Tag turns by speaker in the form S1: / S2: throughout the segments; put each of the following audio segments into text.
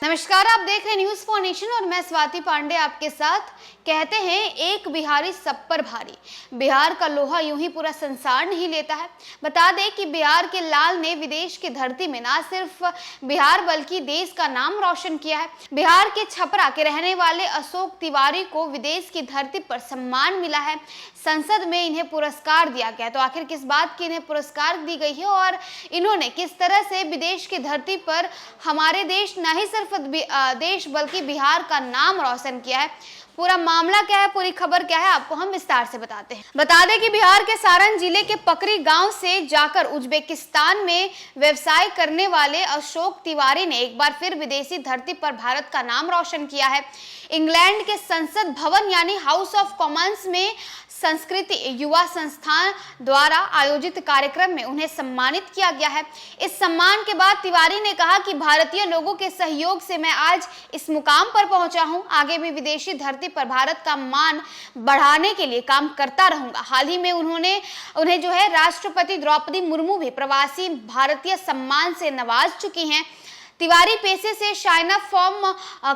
S1: नमस्कार, आप देख रहे हैं न्यूज फॉर नेशन और मैं स्वाति पांडे आपके साथ। कहते हैं एक बिहारी सब पर भारी। बिहार का लोहा यूं ही पूरा संसार नहीं लेता है। बता दें कि बिहार के लाल ने विदेश की धरती में ना सिर्फ बिहार बल्कि देश का नाम रोशन किया है। बिहार के छपरा के रहने वाले अशोक तिवारी को विदेश की धरती पर सम्मान मिला है। संसद में इन्हें पुरस्कार दिया गया। तो आखिर किस बात की इन्हें पुरस्कार दी गई है और इन्होंने किस तरह से विदेश की धरती पर हमारे देश न ही सिर्फ देश बल्कि बिहार का नाम रोशन किया है। पूरा मामला क्या है, पूरी खबर क्या है, आपको हम विस्तार से बताते हैं। बता दें कि बिहार के सारण जिले के पकरी गांव से जाकर उज्बेकिस्तान में व्यवसाय करने वाले अशोक तिवारी ने एक बार फिर विदेशी धरती पर भारत का नाम रोशन किया है। इंग्लैंड के संसद भवन यानी हाउस ऑफ कॉमन्स में संस्कृति युवा संस्थान द्वारा आयोजित कार्यक्रम में उन्हें सम्मानित किया गया है। इस सम्मान के बाद तिवारी ने कहा कि भारतीय लोगों के सहयोग से मैं आज इस मुकाम पर पहुंचा हूं। आगे भी विदेशी धरती पर भारत का मान बढ़ाने के लिए काम करता रहूंगा। हाल ही में उन्हें जो है राष्ट्रपति द्रौपदी मुर्मू भी प्रवासी भारतीय सम्मान से नवाज चुकी हैं। तिवारी पेशे से चाइना फॉर्म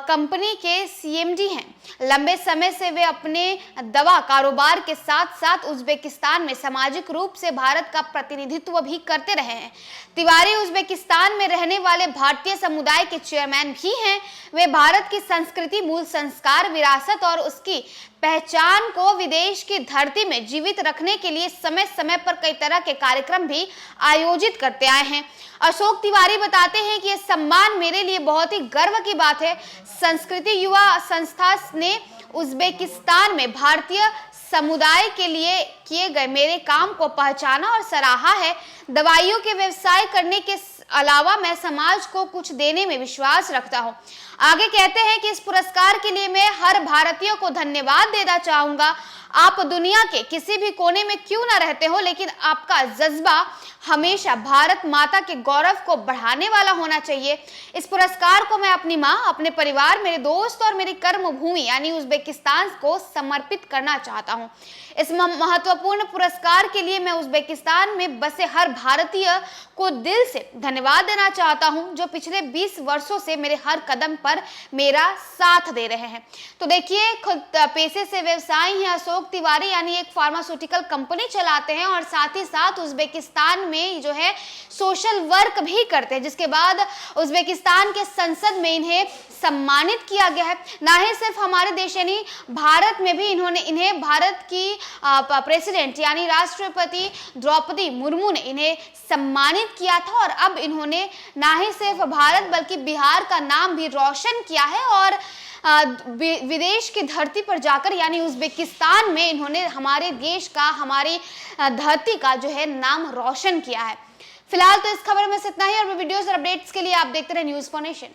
S1: कंपनी के सीएमडी हैं। लंबे समय से वे अपने दवा कारोबार के साथ साथ उज्बेकिस्तान में सामाजिक रूप से भारत का प्रतिनिधित्व भी करते रहे हैं। तिवारी उज्बेकिस्तान में रहने वाले भारतीय समुदाय के चेयरमैन भी हैं। वे भारत की संस्कृति, मूल संस्कार, विरासत और उसकी पहचान को विदेश की धरती में जीवित रखने के लिए समय समय पर कई तरह के कार्यक्रम भी आयोजित करते आए हैं। अशोक तिवारी बताते हैं कि यह सम्मान मेरे लिए बहुत ही गर्व की बात है। संस्कृति युवा संस्था ने उज्बेकिस्तान में भारतीय समुदाय के लिए किए गए मेरे काम को पहचाना और सराहा है। दवाइयों के व्यवसाय करने के अलावा मैं समाज को कुछ देने में विश्वास रखता हूं। आगे कहते हैं कि इस पुरस्कार के लिए मैं हर भारतीय को धन्यवाद देना चाहूंगा। आप दुनिया के किसी भी कोने में क्यों ना रहते हो, लेकिन आपका जज्बा हमेशा भारत माता के गौरव को बढ़ाने वाला होना चाहिए। इस पुरस्कार को मैं अपनी मां, अपने परिवार, मेरे दोस्त और मेरी कर्म भूमि यानी उज्बेकिस्तान को समर्पित करना चाहता हूं। इस महत्वपूर्ण पुरस्कार के लिए मैं उज्बेकिस्तान में बसे हर भारतीय को दिल से धन्यवाद देना चाहता हूं, जो पिछले 20 वर्षों से मेरे हर कदम पर मेरा साथ दे रहे हैं। तो देखिए, खुद पेशे से व्यवसायी हैं अशोक तिवारी, यानी एक फार्मास्यूटिकल कंपनी चलाते हैं और साथ ही साथ उज्बेकिस्तान में जो है सोशल वर्क भी करते हैं, जिसके बाद उज्बेकिस्तान के संसद में इन्हें सम्मानित किया गया है। ना ही सिर्फ हमारे देश यानी भारत में भी इन्हें भारत की प्रेसिडेंट यानी राष्ट्रपति द्रौपदी मुर्मू ने इन्हें सम्मानित किया था और अब इन्होंने ना ही सिर्फ भारत बल्कि बिहार का नाम भी रोशन किया है और विदेश की धरती पर जाकर यानी उज्बेकिस्तान में इन्होंने हमारे देश का, हमारी धरती का जो है नाम रोशन किया है। फिलहाल तो इस खबर में इतना ही और वीडियोस और अपडेट्स के लिए आप देखते रहे न्यूज फॉर नेशन।